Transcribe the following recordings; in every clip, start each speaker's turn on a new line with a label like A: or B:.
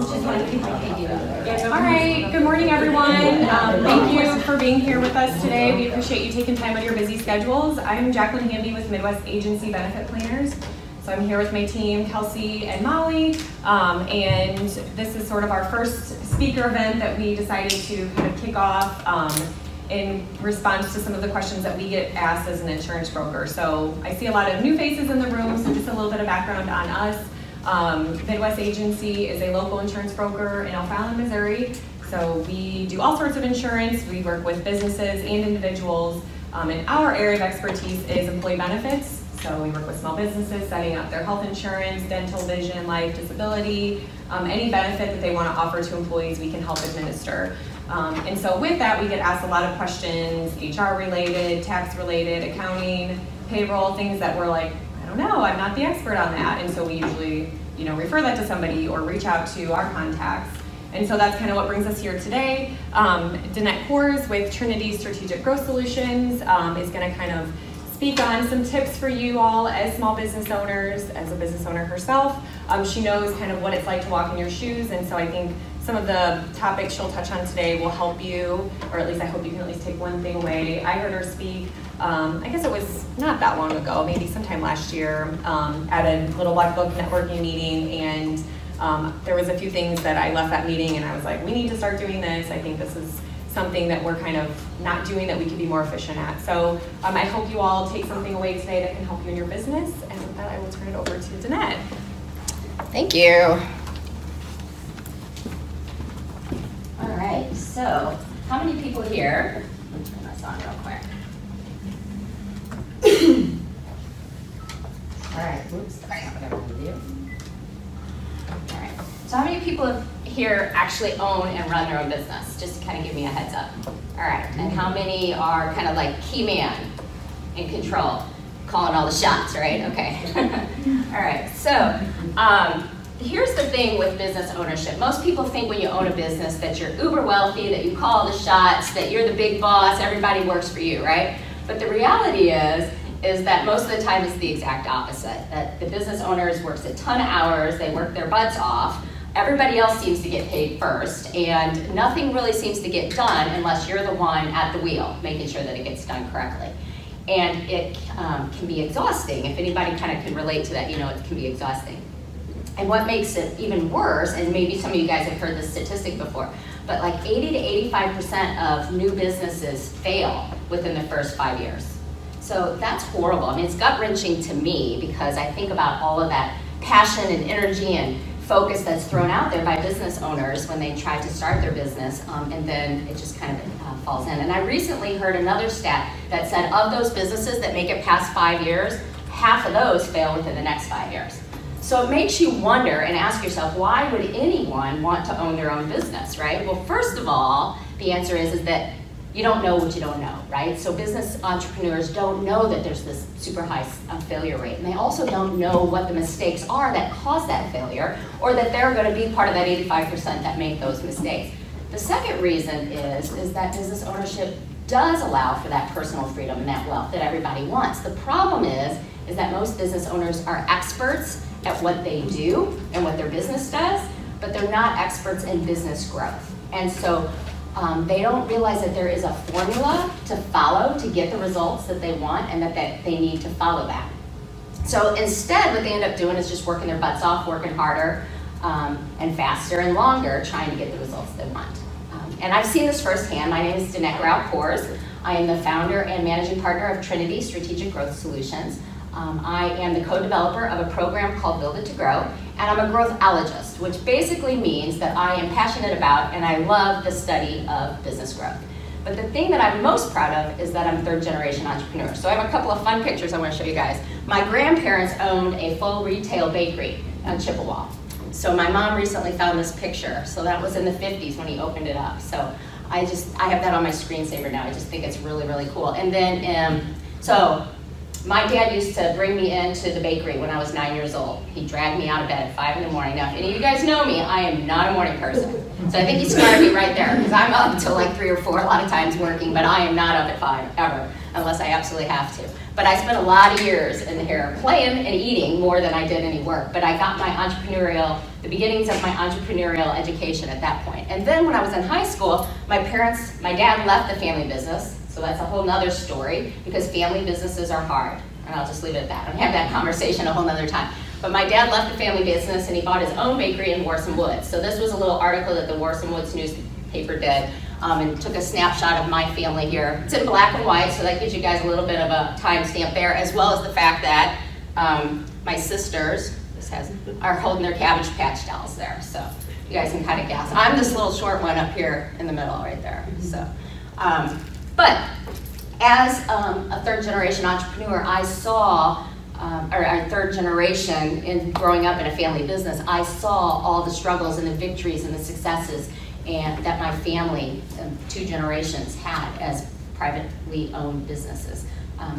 A: All right, good morning everyone. Thank you for being here with us today. We appreciate you taking time out of your busy schedules. I'm Jacqueline Hamby with Midwest Agency Benefit Planners. So I'm here with my team, Kelsey and Molly, and this is sort of our first speaker event that we decided to kind of kick off in response to some of the questions that we get asked as an insurance broker. So I see a lot of new faces in the room, so just a little bit of background on us. Midwest Agency is a local insurance broker in O'Fallon, Missouri. So we do all sorts of insurance. We work with businesses and individuals. And our area of expertise is employee benefits. So we work with small businesses setting up their health insurance, dental, vision, life, disability, any benefit that they want to offer to employees, we can help administer. And so with that, we get asked a lot of questions, HR related, tax related, accounting, payroll, things that we're like, I don't know, I'm not the expert on that. And so we usually, refer that to somebody or reach out to our contacts. And so that's kind of what brings us here today. Danette Grau Kohrs with Trinity Strategic Growth Solutions is going to kind of speak on some tips for you all as small business owners, as a business owner herself. She knows kind of what it's like to walk in your shoes, and so I think some of the topics she'll touch on today will help you, or at least I hope you can at least take one thing away. I heard her speak, I guess it was not that long ago, maybe sometime last year, at a little Black Book networking meeting, and there was a few things that I left that meeting and I was like, we need to start doing this. I think this is something that we're kind of not doing that we could be more efficient at. So I hope you all take something away today that can help you in your business. And with that, I will turn it over to Danette.
B: Thank you. All right, so how many people here, let me turn this on real quick. All right, oops, that's not what I wanted to do. All right, so how many people here actually own and run their own business? Just to kind of give me a heads up. All right, and how many are kind of like key man in control, calling all the shots, right? Okay. All right, so here's the thing with business ownership. Most people think when you own a business that you're uber wealthy, that you call the shots, that you're the big boss, everybody works for you, right? But the reality is that most of the time it's the exact opposite. That the business owners works a ton of hours, they work their butts off, everybody else seems to get paid first, and nothing really seems to get done unless you're the one at the wheel, making sure that it gets done correctly. And it can be exhausting. If anybody kind of can relate to that, it can be exhausting. And what makes it even worse, and maybe some of you guys have heard this statistic before, but like 80 to 85% of new businesses fail within the first 5 years. So that's horrible. I mean, it's gut-wrenching to me because I think about all of that passion and energy and focus that's thrown out there by business owners when they try to start their business, and then it just kind of falls in. And I recently heard another stat that said of those businesses that make it past 5 years, half of those fail within the next 5 years. So it makes you wonder and ask yourself, why would anyone want to own their own business, right? Well, first of all, the answer is that you don't know what you don't know, right? So business entrepreneurs don't know that there's this super high failure rate, and they also don't know what the mistakes are that cause that failure, or that they're going to be part of that 85% that make those mistakes. The second reason is that business ownership does allow for that personal freedom and that wealth that everybody wants. The problem is that most business owners are experts at what they do and what their business does, but they're not experts in business growth. And so they don't realize that there is a formula to follow to get the results that they want, and that they need to follow that. So instead, what they end up doing is just working their butts off, working harder and faster and longer, trying to get the results they want. And I've seen this firsthand. My name is Danette Grau Kohrs. I am the founder and managing partner of Trinity Strategic Growth Solutions. I am the co-developer of a program called Build It to Grow, and I'm a growthologist, which basically means that I am passionate about and I love the study of business growth. But the thing that I'm most proud of is that I'm a third-generation entrepreneur. So I have a couple of fun pictures I want to show you guys. My grandparents owned a full retail bakery on Chippewa. So my mom recently found this picture. So that was in the 50s when he opened it up. So I have that on my screensaver now. I just think it's really, really cool. And then, so my dad used to bring me into the bakery when I was 9 years old. He dragged me out of bed at 5 in the morning. Now, if any of you guys know me, I am not a morning person. So I think he started me right there, because I'm up until like 3 or 4 a lot of times working, but I am not up at 5, ever, unless I absolutely have to. But I spent a lot of years in here playing and eating more than I did any work. But I got the beginnings of my entrepreneurial education at that point. And then when I was in high school, my dad left the family business. So that's a whole nother story, because family businesses are hard. And I'll just leave it at that. I'll have that conversation a whole nother time. But my dad left the family business and he bought his own bakery in Warson Woods. So this was a little article that the Warson Woods newspaper did, and took a snapshot of my family here. It's in black and white, so that gives you guys a little bit of a time stamp there, as well as the fact that my sisters, are holding their Cabbage Patch dolls there. So you guys can kind of guess. I'm this little short one up here in the middle right there. So, but as a third generation entrepreneur, I saw, or a third generation in growing up in a family business, I saw all the struggles and the victories and the successes and that my family, 2 generations, had as privately owned businesses.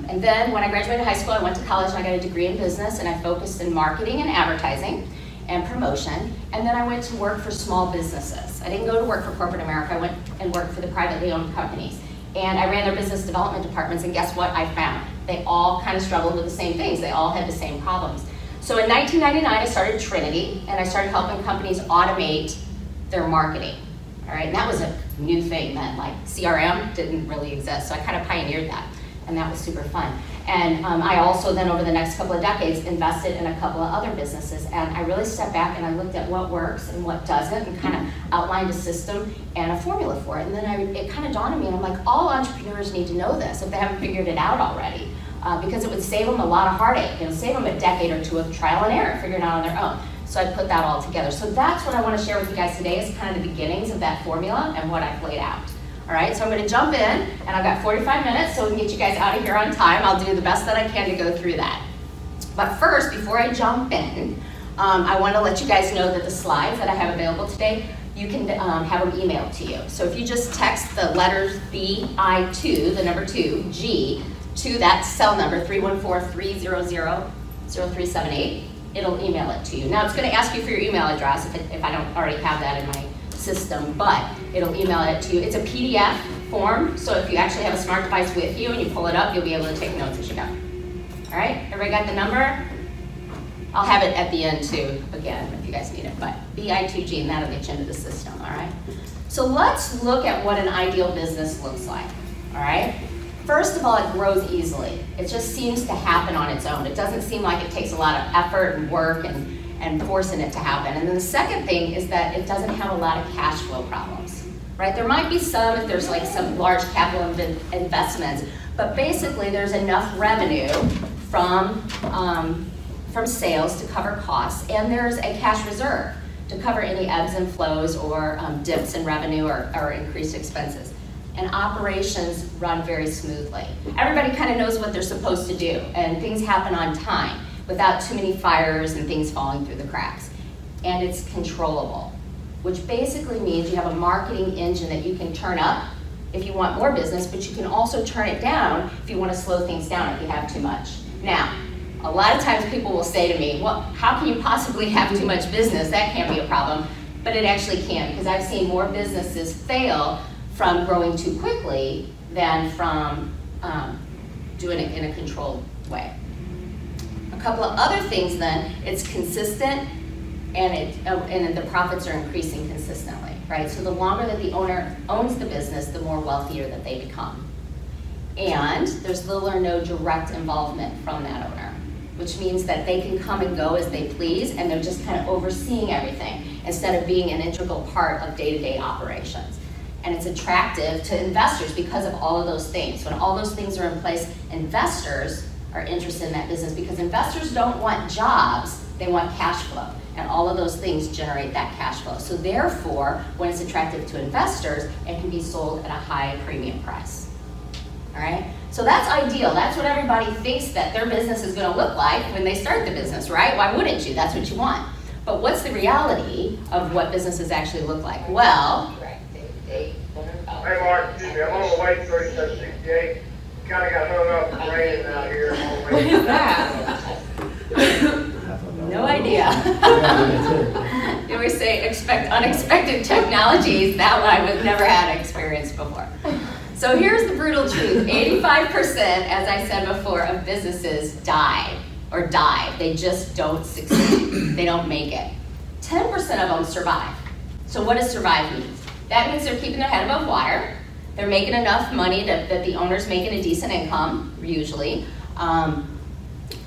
B: And then when I graduated high school, I went to college and I got a degree in business, and I focused in marketing and advertising and promotion. And then I went to work for small businesses. I didn't go to work for corporate America. I went and worked for the privately owned companies. And I ran their business development departments, and guess what I found? They all kind of struggled with the same things. They all had the same problems. So in 1999, I started Trinity, and I started helping companies automate their marketing. All right, and that was a new thing then. Like CRM didn't really exist, so I kind of pioneered that, and that was super fun. And I also then, over the next couple of decades, invested in a couple of other businesses, and I really stepped back and I looked at what works and what doesn't, and kind of outlined a system and a formula for it. And then it kind of dawned on me, and I'm like, all entrepreneurs need to know this if they haven't figured it out already, because it would save them a lot of heartache. It would save them a decade or 2 of trial and error, figuring it out on their own. So I put that all together. So that's what I want to share with you guys today, is kind of the beginnings of that formula and what I've laid out. All right, so I'm going to jump in, and I've got 45 minutes, so we can get you guys out of here on time. I'll do the best that I can to go through that. But first, before I jump in, I want to let you guys know that the slides that I have available today, you can have them emailed to you. So if you just text the letters BI2, the number 2, G, to that cell number, 314-300-0378, it'll email it to you. Now, it's going to ask you for your email address if I don't already have that in my system, but it'll email it to you. It's a PDF form, so if you actually have a smart device with you and you pull it up, you'll be able to take notes as you go. All right, everybody got the number? I'll have it at the end too, again, if you guys need it, but BI2G, and that'll get you into the system, all right? So let's look at what an ideal business looks like, all right? First of all, it grows easily. It just seems to happen on its own. It doesn't seem like it takes a lot of effort and work and forcing it to happen. And then the second thing is that it doesn't have a lot of cash flow problems, right? There might be some if there's like some large capital investments, but basically there's enough revenue from sales to cover costs, and there's a cash reserve to cover any ebbs and flows or dips in revenue or increased expenses. And operations run very smoothly. Everybody kind of knows what they're supposed to do, and things happen on time without too many fires and things falling through the cracks. And it's controllable, which basically means you have a marketing engine that you can turn up if you want more business, but you can also turn it down if you want to slow things down if you have too much. Now, a lot of times people will say to me, well, how can you possibly have too much business? That can't be a problem. But it actually can, because I've seen more businesses fail from growing too quickly than from doing it in a controlled way. A couple of other things then, it's consistent, and the profits are increasing consistently, right? So the longer that the owner owns the business, the more wealthier that they become. And there's little or no direct involvement from that owner, which means that they can come and go as they please, and they're just kind of overseeing everything instead of being an integral part of day-to-day operations. And it's attractive to investors because of all of those things. When all those things are in place, investors are interested in that business, because investors don't want jobs, they want cash flow. And all of those things generate that cash flow. So therefore, when it's attractive to investors, it can be sold at a high premium price. All right? So that's ideal. That's what everybody thinks that their business is going to look like when they start the business, right? Why wouldn't you? That's what you want. But what's the reality of what businesses actually look like? Well,
C: hey Mark, excuse me, I'm on the way to 3768. Kind of got hung up and raining out here.
A: What is that?
B: no idea. You always say expect unexpected technologies. That one I've never had experience before. So here's the brutal truth. 85%, as I said before, of businesses die or dive. They just don't succeed. They don't make it. 10% of them survive. So what does survive mean? That means they're keeping their head above water. They're making enough money that the owner's making a decent income, usually.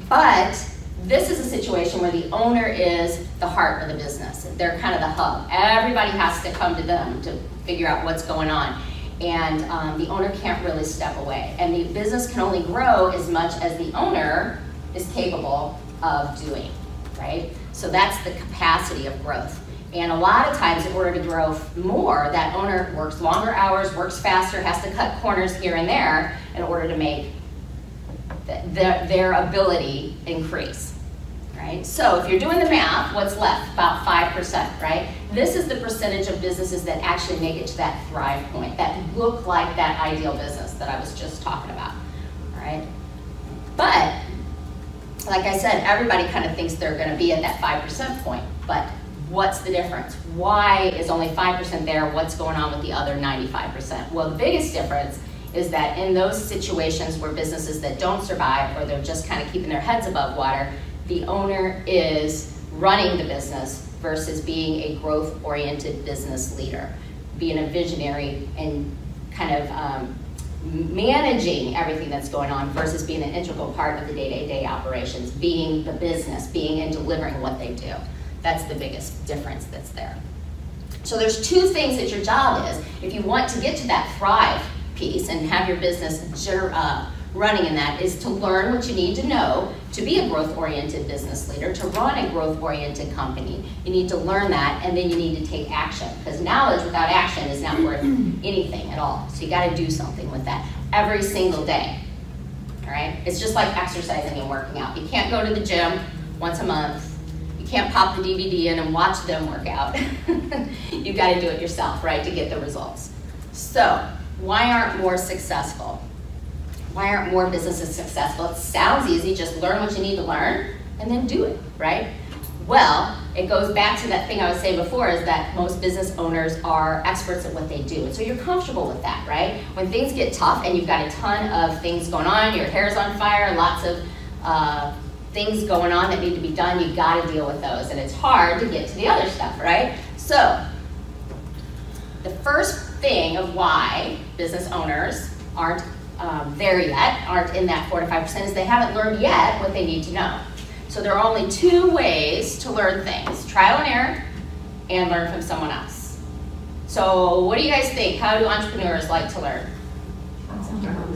B: But this is a situation where the owner is the heart of the business. They're kind of the hub. Everybody has to come to them to figure out what's going on. And the owner can't really step away. And the business can only grow as much as the owner is capable of doing, right? So that's the capacity of growth. And a lot of times, in order to grow more, that owner works longer hours, works faster, has to cut corners here and there in order to make their ability increase, right? So if you're doing the math, what's left? About 5%, right? This is the percentage of businesses that actually make it to that thrive point, that look like that ideal business that I was just talking about, all right? But, like I said, everybody kind of thinks they're gonna be at that 5% point, but what's the difference? Why is only 5% there? What's going on with the other 95%? Well, the biggest difference is that in those situations where businesses that don't survive, or they're just kind of keeping their heads above water, the owner is running the business versus being a growth-oriented business leader, being a visionary and kind of managing everything that's going on versus being an integral part of the day-to-day operations, being the business, being and delivering what they do. That's the biggest difference that's there. So there's two things that your job is. If you want to get to that thrive piece and have your business running in that, is to learn what you need to know to be a growth-oriented business leader, to run a growth-oriented company. You need to learn that, and then you need to take action, because knowledge without action is not worth anything at all. So you got to do something with that every single day, all right? It's just like exercising and working out. You can't go to the gym once a month. You can't pop the DVD in and watch them work out. You got to do it yourself, right, to get the results. So why aren't more successful? Why aren't more businesses successful? It sounds easy, just learn what you need to learn and then do it, right? Well, it goes back to that thing I was saying before, is that most business owners are experts at what they do. And so you're comfortable with that, right? When things get tough and you've got a ton of things going on, your hair's on fire, lots of things going on that need to be done, you've got to deal with those. And it's hard to get to the other stuff, right? So the first thing of why business owners aren't there yet, aren't in that 4 to 5%, is they haven't learned yet what they need to know. So there are only two ways to learn things: trial and error, and learn from someone else. So what do you guys think? How do entrepreneurs like to learn?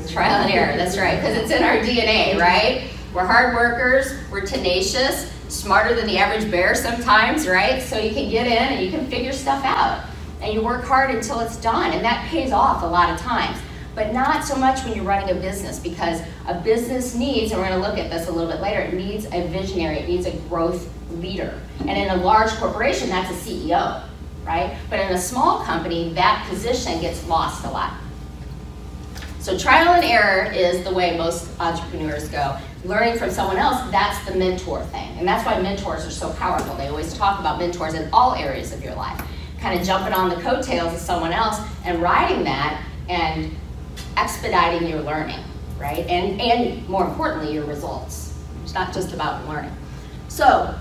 B: Trial and error, that's right, because it's in our DNA, right? We're hard workers, we're tenacious, smarter than the average bear sometimes, right? So you can get in and you can figure stuff out, and you work hard until it's done, and that pays off a lot of times. But not so much when you're running a business, because a business needs, and we're going to look at this a little bit later, it needs a visionary, it needs a growth leader. And in a large corporation, that's a CEO, right? But in a small company, that position gets lost a lot. So trial and error is the way most entrepreneurs go. Learning from someone else, that's the mentor thing. And that's why mentors are so powerful. They always talk about mentors in all areas of your life. Kind of jumping on the coattails of someone else and riding that and expediting your learning, right? And more importantly, your results. It's not just about learning. So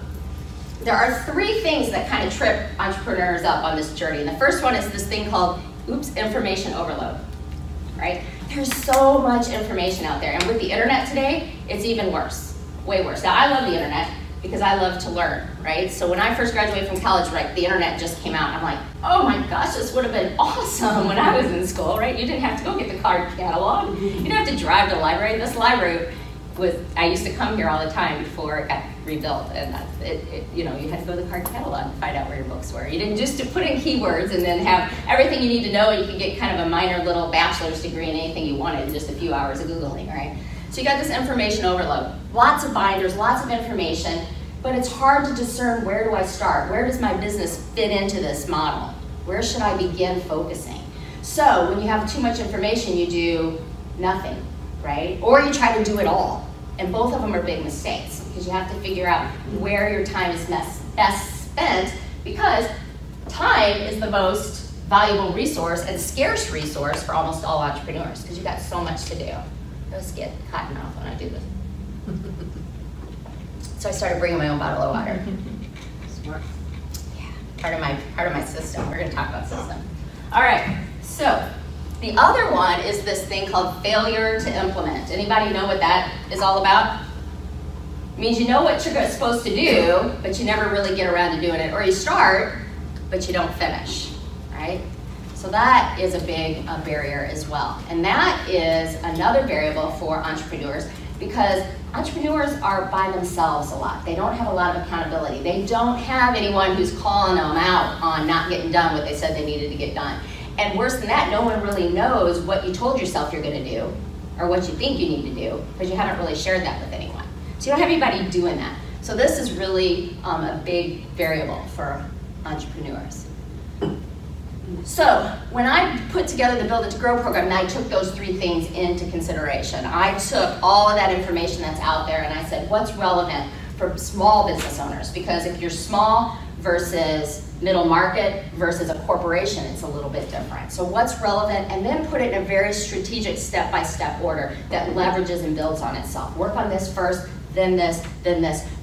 B: there are three things that kind of trip entrepreneurs up on this journey. And the first one is this thing called, information overload, right? There's so much information out there. And with the internet today, it's even worse, way worse. Now, I love the internet because I love to learn, right? So when I first graduated from college, right, the internet just came out. I'm like, oh my gosh, this would have been awesome when I was in school, right? You didn't have to go get the card catalog. You didn't have to drive to the library. This library was, I used to come here all the time before it got rebuilt, and you know, you had to go to the card catalog and find out where your books were. You didn't just to put in keywords and then have everything you need to know, and you could get kind of a minor little bachelor's degree in anything you wanted in just a few hours of Googling, right? So you got this information overload. Lots of binders, lots of information, but it's hard to discern, where do I start? Where does my business fit into this model? Where should I begin focusing? So when you have too much information, you do nothing, right? Or you try to do it all. And both of them are big mistakes, because you have to figure out where your time is best spent, because time is the most valuable resource and scarce resource for almost all entrepreneurs because you've got so much to do. I always get hot mouth when I do this. So I started bringing my own bottle of water.
D: Smart.
B: Yeah, part of my system. We're going to talk about system. All right, so the other one is this thing called failure to implement. Anybody know what that is all about? It means you know what you're supposed to do, but you never really get around to doing it, or you start, but you don't finish, right? So that is a big barrier as well. And that is another variable for entrepreneurs because entrepreneurs are by themselves a lot. They don't have a lot of accountability. They don't have anyone who's calling them out on not getting done what they said they needed to get done. And worse than that, no one really knows what you told yourself you're gonna do or what you think you need to do because you haven't really shared that with anyone. So you don't have anybody doing that. So this is really a big variable for entrepreneurs. So when I put together the Build It to Grow program, I took those 3 things into consideration. I took all of that information that's out there and I said, what's relevant for small business owners? Because if you're small versus middle market versus a corporation, it's a little bit different. So what's relevant, and then put it in a very strategic step-by-step order that leverages and builds on itself. Work on this first, then this,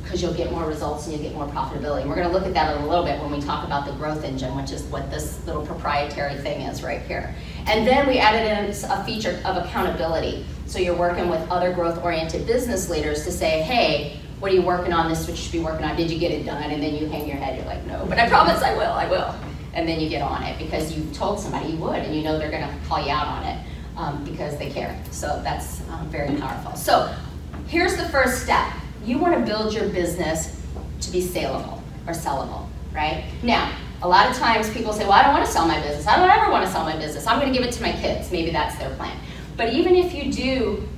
B: because you'll get more results and you'll get more profitability. And we're going to look at that in a little bit when we talk about the growth engine, which is what this little proprietary thing is right here. And then we added in a feature of accountability. So you're working with other growth-oriented business leaders to say, hey, what are you working on? This is what you should be working on. Did you get it done? And then you hang your head. You're like, no, but I promise I will. And then you get on it because you told somebody you would, and you know they're going to call you out on it because they care. So that's very powerful. So here's the first step. You want to build your business to be saleable or sellable, right? Now, a lot of times people say, well, I don't want to sell my business. I don't ever want to sell my business. I'm going to give it to my kids. Maybe that's their plan. But even if you do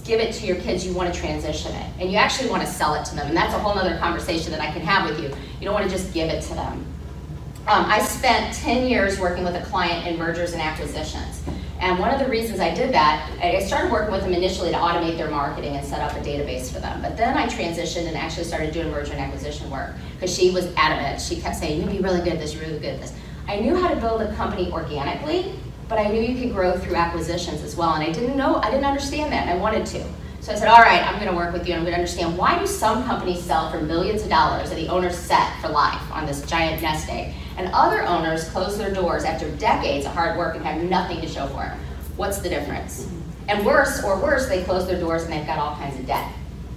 B: give it to your kids, you want to transition it. And you actually want to sell it to them. And that's a whole other conversation that I can have with you. You don't want to just give it to them. I spent 10 years working with a client in mergers and acquisitions. And one of the reasons I did that, I started working with them initially to automate their marketing and set up a database for them. But then I transitioned and actually started doing merger and acquisition work because she was adamant. She kept saying, you'll be really good at this, you're really good at this. I knew how to build a company organically, but I knew you could grow through acquisitions as well. And I didn't understand that, and I wanted to. So I said, all right, I'm gonna work with you and I'm gonna understand why do some companies sell for millions of dollars and the owner's set for life on this giant nest egg, and other owners close their doors after decades of hard work and have nothing to show for it. What's the difference? And worse, they close their doors and they've got all kinds of debt.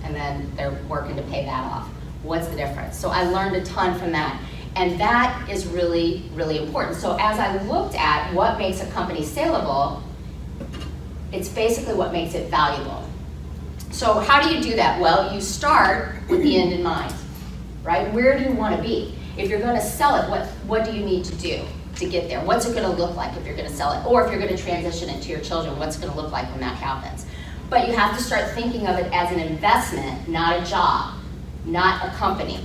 B: And then they're working to pay that off. What's the difference? So I learned a ton from that. And that is really, really important. So as I looked at what makes a company saleable, it's basically what makes it valuable. So how do you do that? Well, you start with the end in mind, right? Where do you want to be? If you're going to sell it, what do you need to do to get there? What's it going to look like if you're going to sell it? Or if you're going to transition it to your children, what's it going to look like when that happens? But you have to start thinking of it as an investment, not a job, not a company,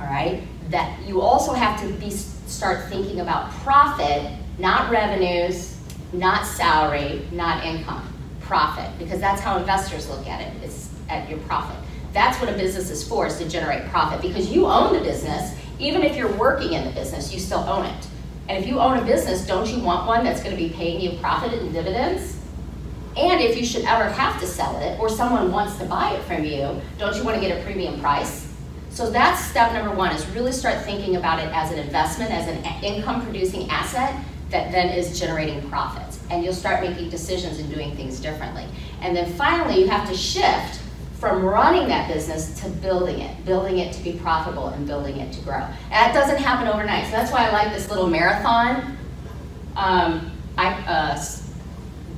B: all right? That you also have to start thinking about profit, not revenues, not salary, not income, profit, because that's how investors look at it, is at your profit. That's what a business is for, is to generate profit, because you own the business. Even if you're working in the business, you still own it. And if you own a business, don't you want one that's going to be paying you profit and dividends? And if you should ever have to sell it, or someone wants to buy it from you, don't you want to get a premium price? So that's step number one, is really start thinking about it as an investment, as an income-producing asset that then is generating profits. And you'll start making decisions and doing things differently. And then finally, you have to shift from running that business to building it to be profitable and building it to grow. And that doesn't happen overnight. So that's why I like this little marathon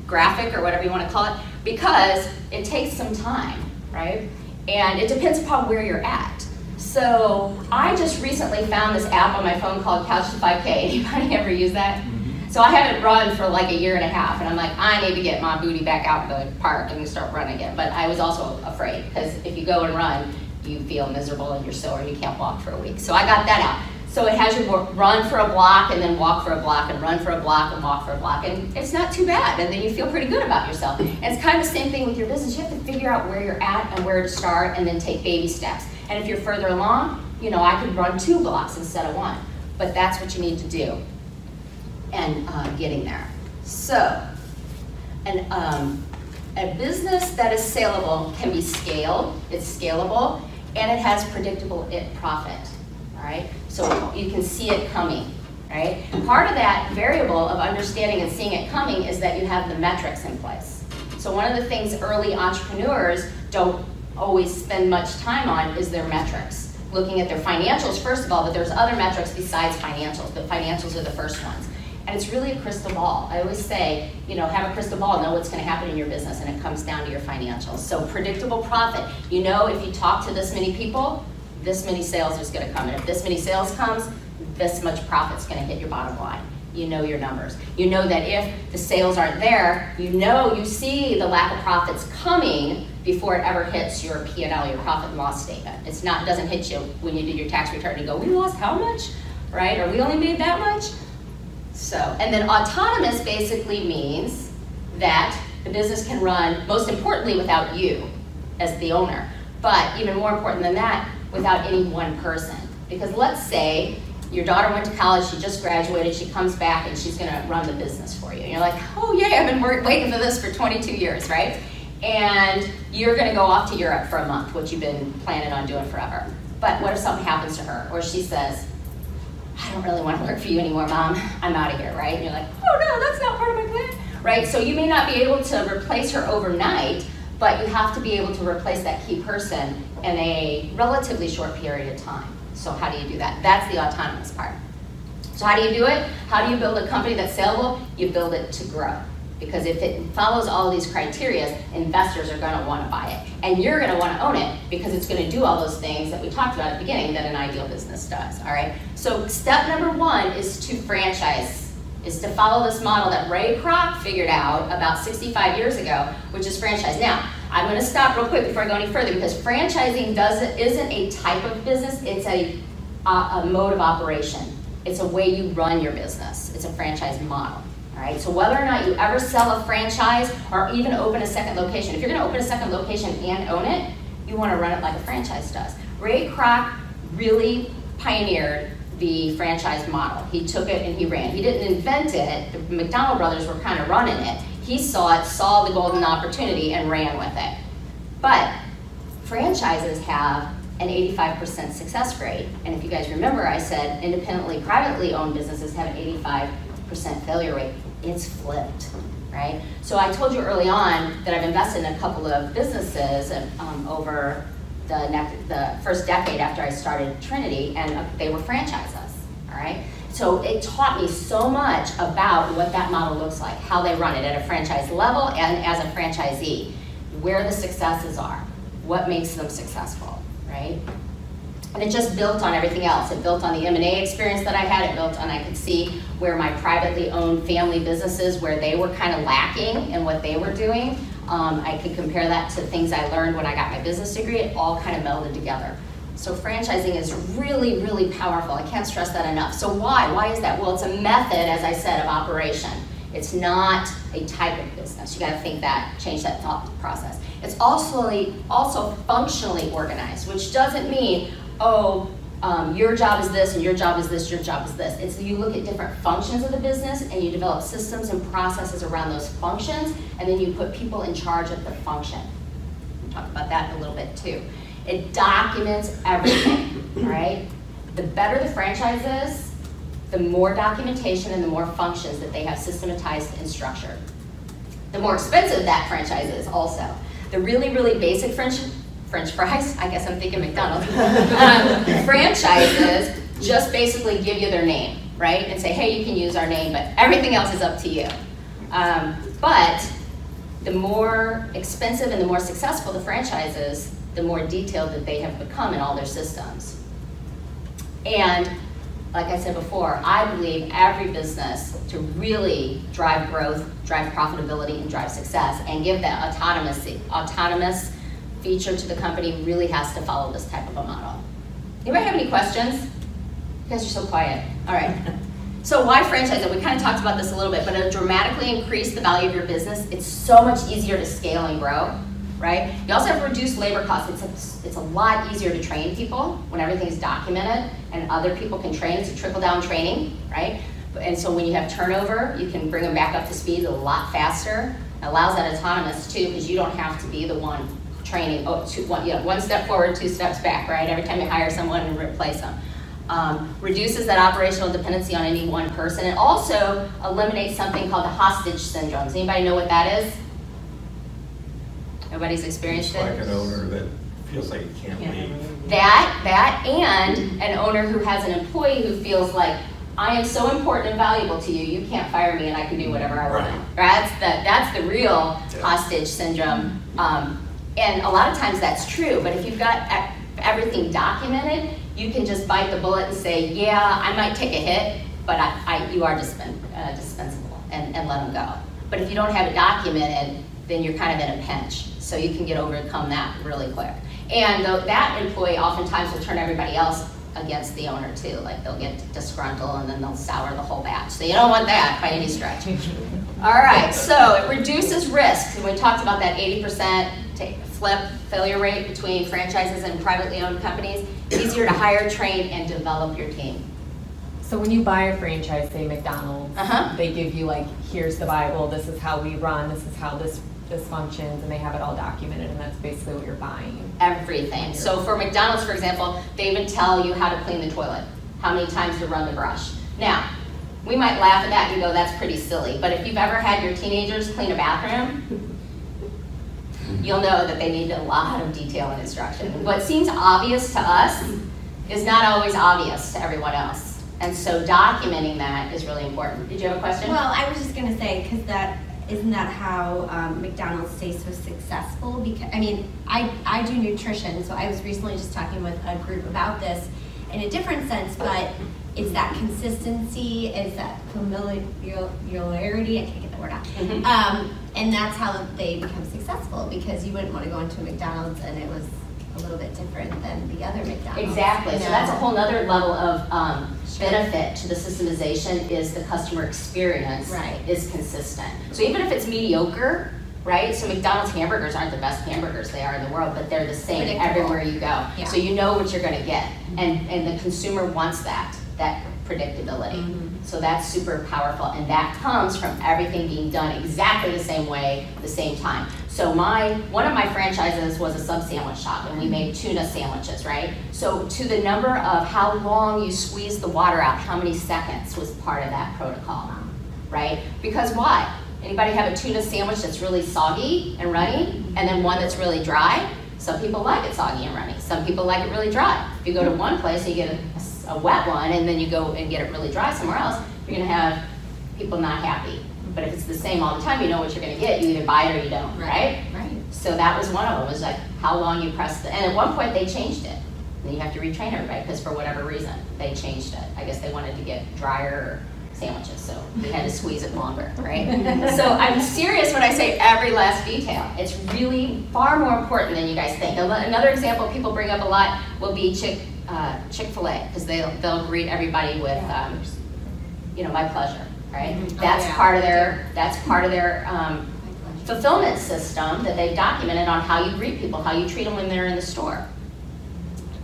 B: graphic, or whatever you want to call it, because it takes some time, right? And it depends upon where you're at. So I just recently found this app on my phone called Couch to 5K. Anybody ever use that? So I haven't run for like a year and a half, and I'm like, I need to get my booty back out in the park and start running again. But I was also afraid, because if you go and run, you feel miserable and you're sore and you can't walk for a week. So I got that out. So it has you run for a block and then walk for a block and run for a block and walk for a block, and it's not too bad, and then you feel pretty good about yourself. And it's kind of the same thing with your business. You have to figure out where you're at and where to start, and then take baby steps. And if you're further along, you know, I could run 2 blocks instead of 1, but that's what you need to do. and getting there. So, a business that is saleable can be scaled, it's scalable, and it has predictable profit, all right? So you can see it coming, right? Part of that variable of understanding and seeing it coming is that you have the metrics in place. So one of the things early entrepreneurs don't always spend much time on is their metrics. Looking at their financials first of all, but there's other metrics besides financials, but financials are the first ones. And it's really a crystal ball. I always say, you know, have a crystal ball, know what's gonna happen in your business, and it comes down to your financials. So predictable profit. You know, if you talk to this many people, this many sales is gonna come. And if this many sales comes, this much profit's gonna hit your bottom line. You know your numbers. You know that if the sales aren't there, you know, you see the lack of profits coming before it ever hits your P&L, your profit and loss statement. It doesn't hit you when you do your tax return and go, we lost how much, right? Or we only made that much? So, and then autonomous basically means that the business can run, most importantly, without you as the owner, but even more important than that, without any one person. Because let's say your daughter went to college, she just graduated, she comes back and she's gonna run the business for you. And you're like, oh yay, I've been waiting for this for 22 years, right? And you're gonna go off to Europe for a month, which you've been planning on doing forever. But what if something happens to her? Or she says, I don't really want to work for you anymore, Mom. I'm out of here, right? And you're like, oh no, that's not part of my plan, right? So you may not be able to replace her overnight, but you have to be able to replace that key person in a relatively short period of time. So how do you do that? That's the autonomous part. So how do you do it? How do you build a company that's saleable? You build it to grow. Because if it follows all of these criteria, investors are going to want to buy it. And you're going to want to own it because it's going to do all those things that we talked about at the beginning that an ideal business does, all right? So step number one is to franchise, is to follow this model that Ray Kroc figured out about 65 years ago, which is franchise. Now, I'm going to stop real quick before I go any further because franchising isn't a type of business, it's a mode of operation. It's a way you run your business. It's a franchise model. All right, so whether or not you ever sell a franchise or even open a second location, if you're gonna open a second location and own it, you wanna run it like a franchise does. Ray Kroc really pioneered the franchise model. He took it and he ran. He didn't invent it. The McDonald brothers were kind of running it. He saw it, saw the golden opportunity, and ran with it. But franchises have an 85% success rate. And if you guys remember, I said independently, privately owned businesses have an 85% failure rate. It's flipped, right? So I told you early on that I've invested in a couple of businesses over the first decade after I started Trinity, and they were franchises, all right? So it taught me so much about what that model looks like, how they run it at a franchise level and as a franchisee, where the successes are, what makes them successful, right? And it just built on everything else. It built on the M&A experience that I had. It built on, I could see where my privately owned family businesses, where they were kind of lacking in what they were doing. I could compare that to things I learned when I got my business degree. It all kind of melded together. So franchising is really, really powerful. I can't stress that enough. So why? Why is that? Well, it's a method, as I said, of operation. It's not a type of business. You got to think that, change that thought process. It's also functionally organized, which doesn't mean, oh, your job is this, and your job is this, your job is this. It's you look at different functions of the business, and you develop systems and processes around those functions, and then you put people in charge of the function. We'll talk about that in a little bit too. It documents everything, all right? The better the franchise is, the more documentation and the more functions that they have systematized and structured. The more expensive that franchise is also. The really, really basic French fries, I guess I'm thinking McDonald's, franchises just basically give you their name, right? And say, hey, you can use our name, but everything else is up to you. But the more expensive and the more successful the franchise is, the more detailed that they have become in all their systems. And like I said before, I believe every business to really drive growth, drive profitability, and drive success, and give that autonomous feature to the company really has to follow this type of a model. Anybody have any questions? You guys are so quiet. All right. So why franchising? We kind of talked about this a little bit, but it'll dramatically increase the value of your business. It's so much easier to scale and grow, right? You also have reduced labor costs. It's a lot easier to train people when everything is documented and other people can train. It's a trickle-down training, right? And so when you have turnover, you can bring them back up to speed a lot faster. It allows that autonomous too, because you don't have to be the one training, one step forward, 2 steps back, right? Every time you hire someone and replace them. Reduces that operational dependency on any one person. It also eliminates something called the hostage syndrome. Does anybody know what that is? Nobody's experienced it?
D: It's like an owner that feels like he can't leave.
B: That, and an owner who has an employee who feels like, I am so important and valuable to you, you can't fire me and I can do whatever I want. Right? That's the real hostage syndrome. And a lot of times that's true, but if you've got everything documented, you can just bite the bullet and say, yeah, I might take a hit, but you are dispensable, and let them go. But if you don't have it documented, then you're kind of in a pinch. So you can overcome that really quick. And that employee oftentimes will turn everybody else against the owner too. Like they'll get disgruntled and then they'll sour the whole batch. So you don't want that by any stretch. All right, so it reduces risk. And we talked about that 80% flip failure rate between franchises and privately owned companies. Easier to hire, train, and develop your team.
A: So when you buy a franchise, say McDonald's, they give you like, here's the Bible, this is how we run, this is how this functions, and they have it all documented, and that's basically what you're buying.
B: Everything. So for McDonald's, for example, they even tell you how to clean the toilet, how many times to run the brush. Now, we might laugh at that and go, that's pretty silly, but if you've ever had your teenagers clean a bathroom, you'll know that they need a lot of detail and instruction. What seems obvious to us is not always obvious to everyone else. And so documenting that is really important. Did you have a question?
E: Well, I was just going to say, because isn't that how McDonald's stays so successful? Because I mean, I do nutrition, so I was recently just talking with a group about this in a different sense, but it's that consistency, it's that familiarity, I can't get the word out. And that's how they become successful, because you wouldn't want to go into a McDonald's and it was a little bit different than the other McDonald's.
B: Exactly. So that's a whole other level of benefit to the systemization, is the customer experience is consistent. So even if it's mediocre, right? So McDonald's hamburgers aren't the best hamburgers they are in the world, but they're the same everywhere you go. Yeah. So you know what you're going to get, and the consumer wants that predictability. So that's super powerful, and that comes from everything being done exactly the same way, the same time. So one of my franchises was a sub sandwich shop, and we made tuna sandwiches, right? So to the number of how long you squeeze the water out, how many seconds was part of that protocol, right? Because why? Anybody have a tuna sandwich that's really soggy and runny, and then one that's really dry? Some people like it soggy and runny. Some people like it really dry. If you go to one place, you get a wet one, and then you go and get it really dry somewhere else, you're going to have people not happy. But if it's the same all the time, you know what you're going to get. You either buy it or you don't, right? So that was one of them. It was like how long you press the, and at one point they changed it. And you have to retrain everybody, because for whatever reason, they changed it. I guess they wanted to get drier sandwiches, so we had to squeeze it longer, right? So I'm serious when I say every last detail. It's really far more important than you guys think. Another example people bring up a lot will be Chick-fil-A, because they'll greet everybody with, my pleasure, right? That's part of their fulfillment system that they've documented on how you greet people, how you treat them when they're in the store.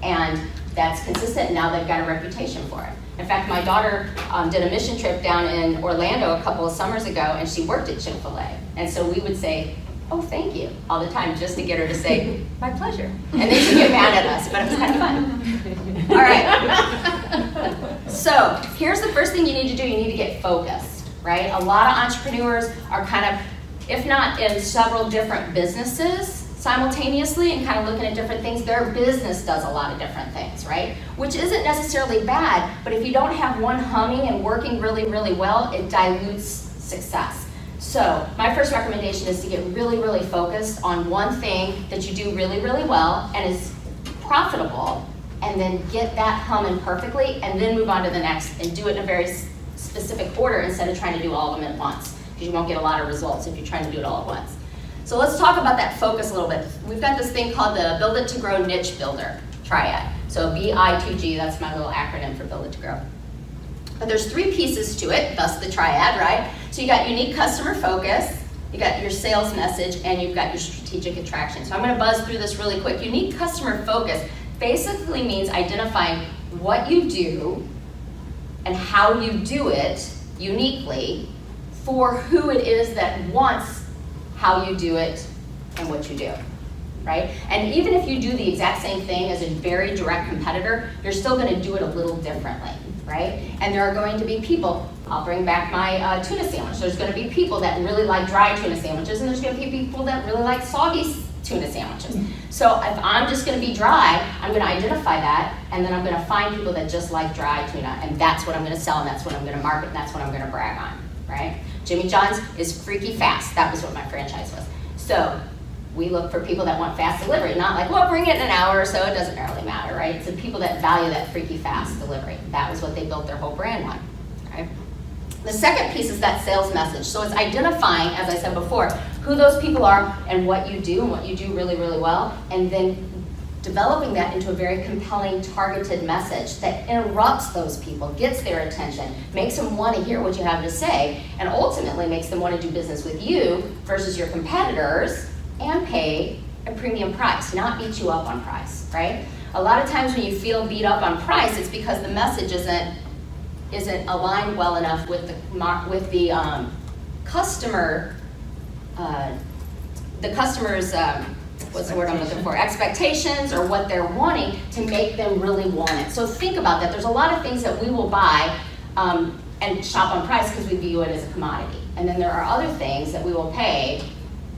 B: And that's consistent, and now they've got a reputation for it. In fact, my daughter did a mission trip down in Orlando a couple of summers ago, and she worked at Chick-fil-A. And so we would say, oh, thank you, all the time, just to get her to say, my pleasure. And then she'd get mad at us, but it was kind of fun. All right. So here's the first thing you need to do. You need to get focused, right? A lot of entrepreneurs are kind of, if not in several different businesses simultaneously and kind of looking at different things, their business does a lot of different things, right? Which isn't necessarily bad, but if you don't have one humming and working really, really well, it dilutes success. So my first recommendation is to get really, really focused on one thing that you do really, really well and is profitable, and then get that humming perfectly, and then move on to the next and do it in a very specific order instead of trying to do all of them at once, because you won't get a lot of results if you're trying to do it all at once. So let's talk about that focus a little bit. We've got this thing called the Build It to Grow Niche Builder Triad. So BI2G, that's my little acronym for Build It to Grow. But there's 3 pieces to it, thus the triad, right? So you got unique customer focus, you got your sales message, and you've got your strategic attraction. So I'm going to buzz through this really quick. Unique customer focus basically means identifying what you do and how you do it uniquely for who it is that wants how you do it and what you do, right? And even if you do the exact same thing as a very direct competitor, you're still going to do it a little differently, right? And there are going to be people, I'll bring back my tuna sandwich. There's going to be people that really like dry tuna sandwiches, and there's going to be people that really like soggy tuna sandwiches. So if I'm just going to be dry, I'm going to identify that, and then I'm going to find people that just like dry tuna, and that's what I'm going to sell, and that's what I'm going to market, and that's what I'm going to brag on, right? Jimmy John's is freaky fast. That was what my franchise was. So we look for people that want fast delivery, not like, well, bring it in an hour or so, it doesn't really matter, right? It's the people that value that freaky fast delivery. That was what they built their whole brand on, right? The second piece is that sales message. So it's identifying, as I said before, who those people are and what you do really, really well, and then developing that into a very compelling, targeted message that interrupts those people, gets their attention, makes them want to hear what you have to say, and ultimately makes them want to do business with you versus your competitors, and pay a premium price, not beat you up on price, right? A lot of times when you feel beat up on price, it's because the message isn't aligned well enough with the customer, the customer's, what's the word I'm looking for, expectations or what they're wanting to make them really want it. So think about that. There's a lot of things that we will buy and shop on price because we view it as a commodity. And then there are other things that we will pay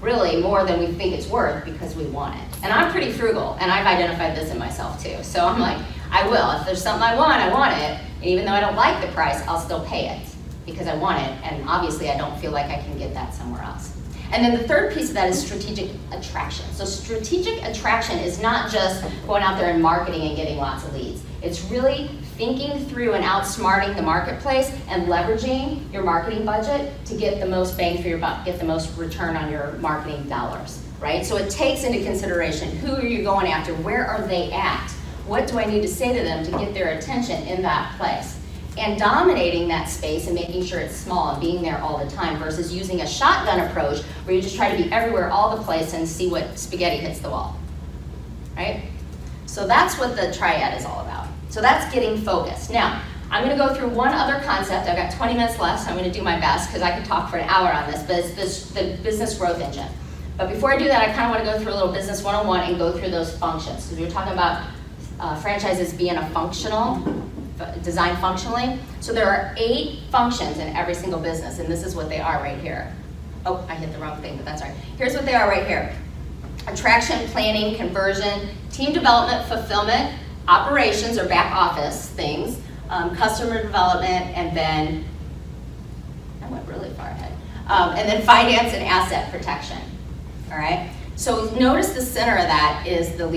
B: really more than we think it's worth because we want it. And I'm pretty frugal, and I've identified this in myself too. So I'm like, I will. If there's something I want it. And even though I don't like the price, I'll still pay it because I want it. And obviously I don't feel like I can get that somewhere else. And then the third piece of that is strategic attraction. So strategic attraction is not just going out there and marketing and getting lots of leads. It's really thinking through and outsmarting the marketplace and leveraging your marketing budget to get the most bang for your buck, get the most return on your marketing dollars, right? So it takes into consideration who are you going after, where are they at, what do I need to say to them to get their attention in that place? And dominating that space and making sure it's small and being there all the time versus using a shotgun approach where you just try to be everywhere all the place and see what spaghetti hits the wall, right? So that's what the triad is all about. So that's getting focused. Now, I'm going to go through one other concept. I've got 20 minutes left, so I'm going to do my best because I could talk for an hour on this, but it's the business growth engine. But before I do that, I kind of want to go through a little business 101 and go through those functions because we were talking about franchises being a functional, designed functionally. So there are 8 functions in every single business, and this is what they are right here. Oh, I hit the wrong thing, but that's all right. Here's what they are right here. Attraction, planning, conversion, team development, fulfillment, operations or back office things, customer development, and then, I went really far ahead, and then finance and asset protection, all right? So notice the center of that is the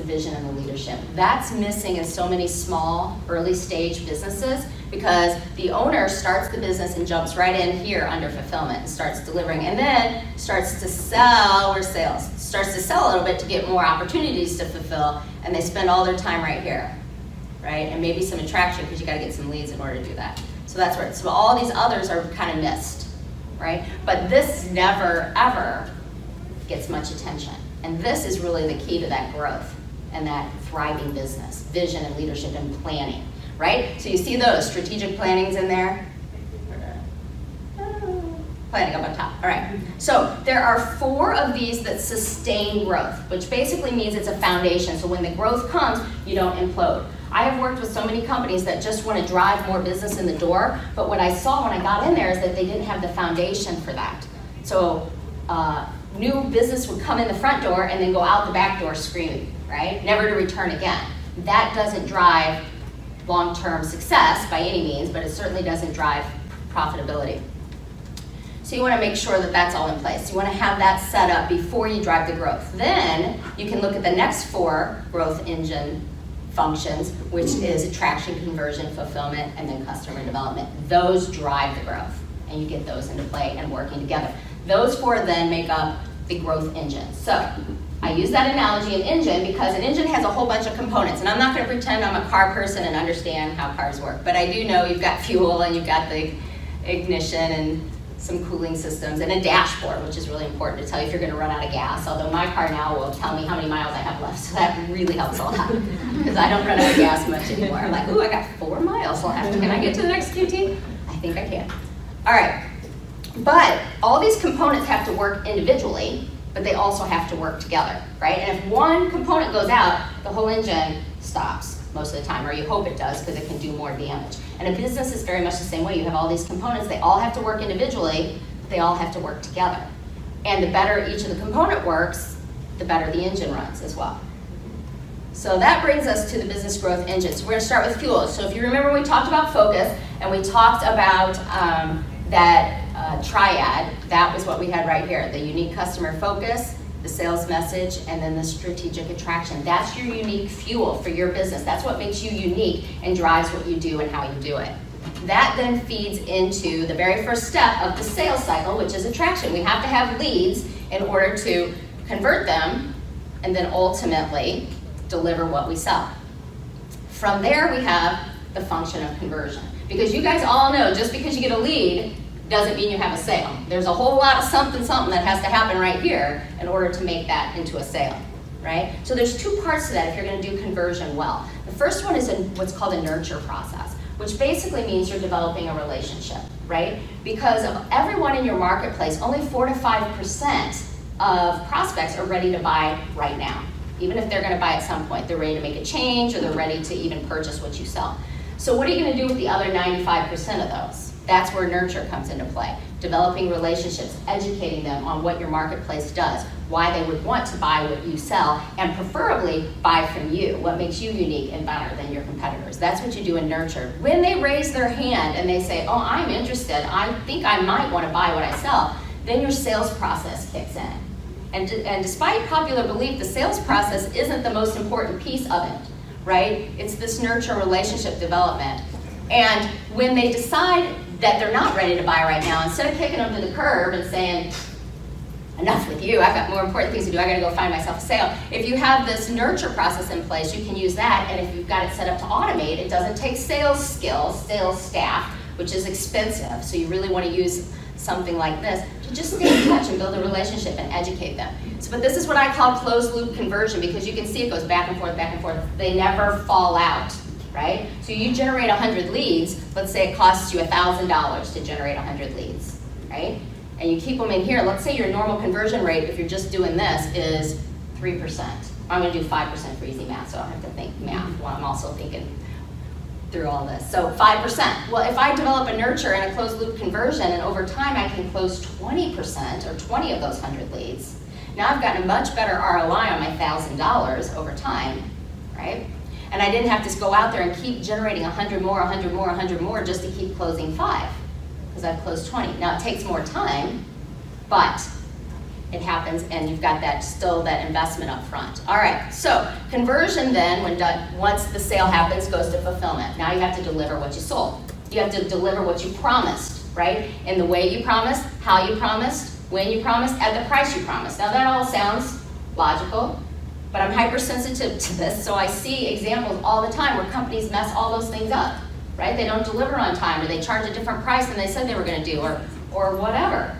B: vision and the leadership. That's missing in so many small, early stage businesses because the owner starts the business and jumps right in here under fulfillment and starts delivering and then starts to sell or sales. Starts to sell a little bit to get more opportunities to fulfill and they spend all their time right here, right? And maybe some attraction because you gotta get some leads in order to do that. So that's where, so all these others are kind of missed, right? But this never, ever gets much attention. And this is really the key to that growth and that thriving business, vision and leadership and planning, right? So you see those strategic plannings in there? Planning up on top, all right. So there are 4 of these that sustain growth, which basically means it's a foundation. So when the growth comes, you don't implode. I have worked with so many companies that just want to drive more business in the door, but what I saw when I got in there is that they didn't have the foundation for that. So new business would come in the front door and then go out the back door screaming, right? Never to return again. That doesn't drive long-term success by any means, but it certainly doesn't drive profitability. So you want to make sure that that's all in place. You want to have that set up before you drive the growth. Then you can look at the next 4 growth engine functions, which is attraction, conversion, fulfillment, and then customer development. Those drive the growth, and you get those into play and working together. Those 4 then make up the growth engine. So I use that analogy, an engine, because an engine has a whole bunch of components. And I'm not going to pretend I'm a car person and understand how cars work. But I do know you've got fuel and you've got the ignition and some cooling systems and a dashboard, which is really important to tell you if you're going to run out of gas. Although my car now will tell me how many miles I have left. So that really helps a lot because I don't run out of gas much anymore. I'm like, ooh, I got 4 miles left. Can I get to the next QT? I think I can. All right, but all these components have to work individually, but they also have to work together, right? And if one component goes out, the whole engine stops most of the time, or you hope it does because it can do more damage. And a business is very much the same way. You have all these components, they all have to work individually, but they all have to work together. And the better each of the component works, the better the engine runs as well. So that brings us to the business growth engine. So we're gonna start with fuel. So if you remember, we talked about focus, and we talked about that triad. That was what we had right here, the unique customer focus, the sales message, and then the strategic attraction. That's your unique fuel for your business. That's what makes you unique and drives what you do and how you do it. That then feeds into the very first step of the sales cycle, which is attraction. We have to have leads in order to convert them and then ultimately deliver what we sell. From there, we have the function of conversion. Because you guys all know, just because you get a lead doesn't mean you have a sale. There's a whole lot of something that has to happen right here in order to make that into a sale, right? So there's two parts to that if you're gonna do conversion well. The first one is what's called a nurture process, which basically means you're developing a relationship, right? Because of everyone in your marketplace, only 4 to 5% of prospects are ready to buy right now. Even if they're gonna buy at some point, they're ready to make a change or they're ready to even purchase what you sell. So what are you gonna do with the other 95% of those? That's where nurture comes into play. Developing relationships, educating them on what your marketplace does, why they would want to buy what you sell, and preferably buy from you, what makes you unique and better than your competitors. That's what you do in nurture. When they raise their hand and they say, oh, I'm interested, I think I might want to buy what I sell, then your sales process kicks in. And despite popular belief, the sales process isn't the most important piece of it, right? It's this nurture relationship development. And when they decide that they're not ready to buy right now, instead of kicking them to the curb and saying, enough with you, I've got more important things to do, I gotta go find myself a sale. If you have this nurture process in place, you can use that, and if you've got it set up to automate, it doesn't take sales skills, sales staff, which is expensive, so you really wanna use something like this to just stay in touch and build a relationship and educate them. So, but this is what I call closed loop conversion, because you can see it goes back and forth, they never fall out. Right? So you generate 100 leads, let's say it costs you $1,000 to generate 100 leads, right? And you keep them in here, let's say your normal conversion rate, if you're just doing this, is 3%. I'm gonna do 5% for easy math, so I don't have to think math while I'm also thinking through all this. So 5%. Well, if I develop a nurture and a closed loop conversion, and over time I can close 20% or 20 of those 100 leads, now I've gotten a much better ROI on my $1,000 over time, right? And I didn't have to go out there and keep generating 100 more, 100 more, 100 more just to keep closing 5, because I've closed 20. Now it takes more time, but it happens, and you've got that still that investment up front. All right, so conversion then, when done, once the sale happens, goes to fulfillment. Now you have to deliver what you sold. You have to deliver what you promised, right? In the way you promised, how you promised, when you promised, at the price you promised. Now that all sounds logical, but I'm hypersensitive to this, so I see examples all the time where companies mess all those things up, right? They don't deliver on time, or they charge a different price than they said they were gonna do, or whatever.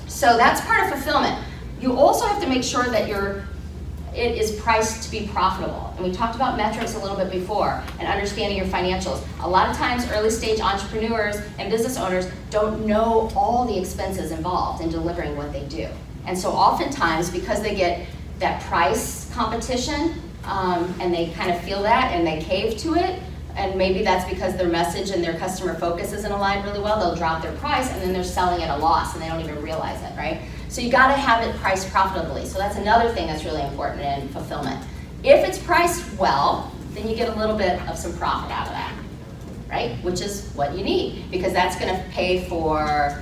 B: So that's part of fulfillment. You also have to make sure that it is priced to be profitable. And we talked about metrics a little bit before, and understanding your financials. A lot of times, early stage entrepreneurs and business owners don't know all the expenses involved in delivering what they do. And so oftentimes, because they get that price competition, and they kind of feel that and they cave to it, and maybe that's because their message and their customer focus isn't aligned really well, they'll drop their price and then they're selling at a loss and they don't even realize it, right? So you gotta have it priced profitably. So that's another thing that's really important in fulfillment. If it's priced well, then you get a little bit of some profit out of that, right? Which is what you need, because that's gonna pay for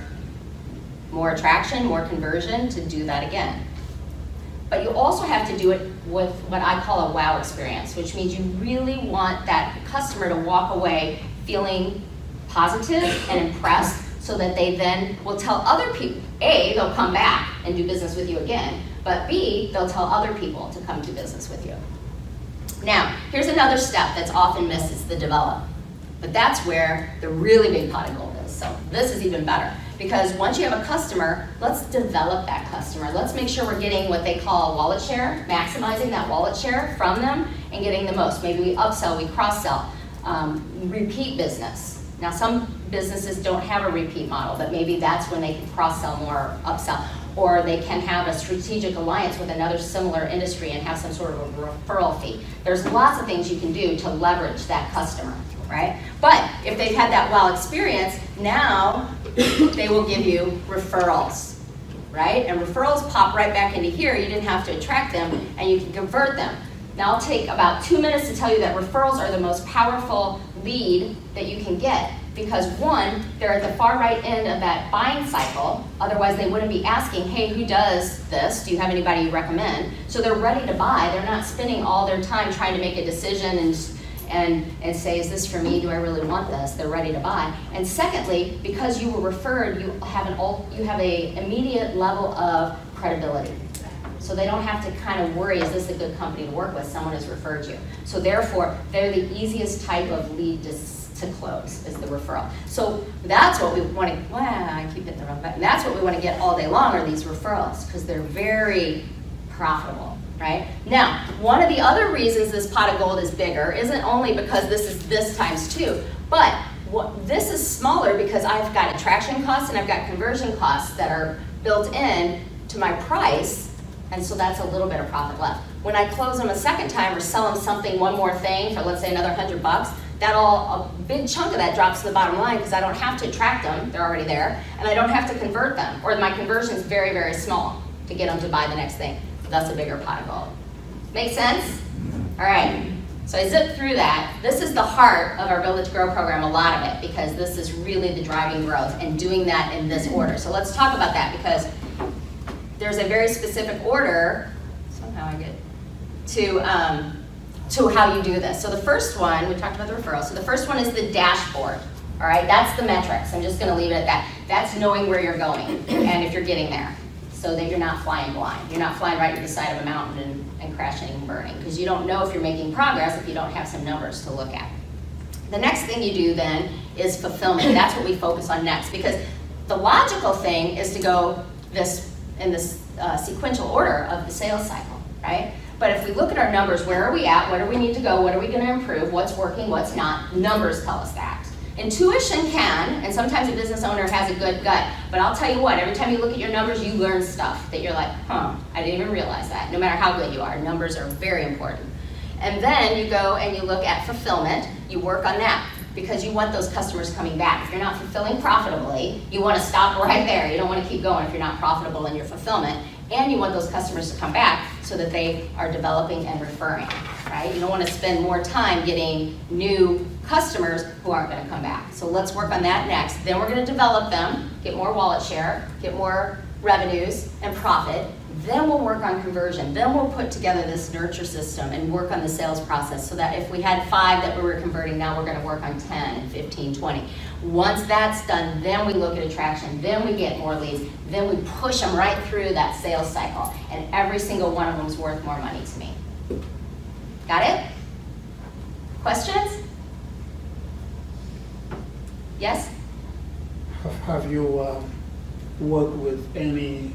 B: more attraction, more conversion to do that again. But you also have to do it with what I call a wow experience, which means you really want that customer to walk away feeling positive and impressed, so that they then will tell other people. A, they'll come back and do business with you again, but B, they'll tell other people to come do business with you. Now, here's another step that's often missed, is the develop. But that's where the really big pot of gold is. So this is even better. Because once you have a customer, let's develop that customer. Let's make sure we're getting what they call a wallet share, maximizing that wallet share from them and getting the most. Maybe we upsell, we cross-sell, repeat business. Now some businesses don't have a repeat model, but maybe that's when they can cross-sell more, upsell, or they can have a strategic alliance with another similar industry and have some sort of a referral fee. There's lots of things you can do to leverage that customer, right? But if they've had that wow experience, now they will give you referrals, right? And referrals pop right back into here. You didn't have to attract them, and you can convert them. Now I'll take about 2 minutes to tell you that referrals are the most powerful lead that you can get, because one, they're at the far right end of that buying cycle. Otherwise they wouldn't be asking, hey, who does this? Do you have anybody you recommend? So they're ready to buy. They're not spending all their time trying to make a decision and say, is this for me? Do I really want this? They're ready to buy. And secondly, because you were referred, you have a immediate level of credibility. So they don't have to kind of worry, is this a good company to work with? Someone has referred you. So therefore, they're the easiest type of lead to close, is the referral. So that's what we want to, I keep hitting the wrong button. That's what we want to get all day long, are these referrals, because they're very profitable, right? Now, one of the other reasons this pot of gold is bigger isn't only because this is this times 2, but this is smaller because I've got attraction costs and I've got conversion costs that are built in to my price, and so that's a little bit of profit left. When I close them a second time or sell them something, one more thing for, let's say, another $100, a big chunk of that drops to the bottom line because I don't have to attract them, they're already there, and I don't have to convert them, or my conversion is very, very small to get them to buy the next thing. That's a bigger pot of gold. Make sense? All right, so I zipped through that. This is the heart of our Build It to Grow program, a lot of it, because this is really the driving growth and doing that in this order. So let's talk about that, because there's a very specific order, somehow I get, to how you do this. So the first one, we talked about the referral, so the first one is the dashboard, all right? That's the metrics. I'm just gonna leave it at that. That's knowing where you're going and if you're getting there, so that you're not flying blind. You're not flying right to the side of a mountain and crashing and burning, because you don't know if you're making progress if you don't have some numbers to look at. The next thing you do then is fulfillment. That's what we focus on next, because the logical thing is to go in this sequential order of the sales cycle, right? But if we look at our numbers, where are we at? Where do we need to go? What are we going to improve? What's working? What's not? Numbers tell us that. Intuition can, and sometimes a business owner has a good gut, but I'll tell you what, every time you look at your numbers, you learn stuff that you're like, I didn't even realize that. No matter how good you are, numbers are very important. And then you go and you look at fulfillment. You work on that, because you want those customers coming back. If you're not fulfilling profitably, you want to stop right there. You don't want to keep going if you're not profitable in your fulfillment. And you want those customers to come back so that they are developing and referring, right? You don't want to spend more time getting new customers who aren't going to come back. So let's work on that next. Then we're going to develop them, get more wallet share, get more revenues and profit. Then we'll work on conversion. Then we'll put together this nurture system and work on the sales process, so that if we had 5 that we were converting, now we're going to work on 10 and 15, 20. Once that's done, then we look at attraction, then we get more leads, then we push them right through that sales cycle, and every single one of them is worth more money to me. Got it? Questions? Yes?
F: Have you worked with any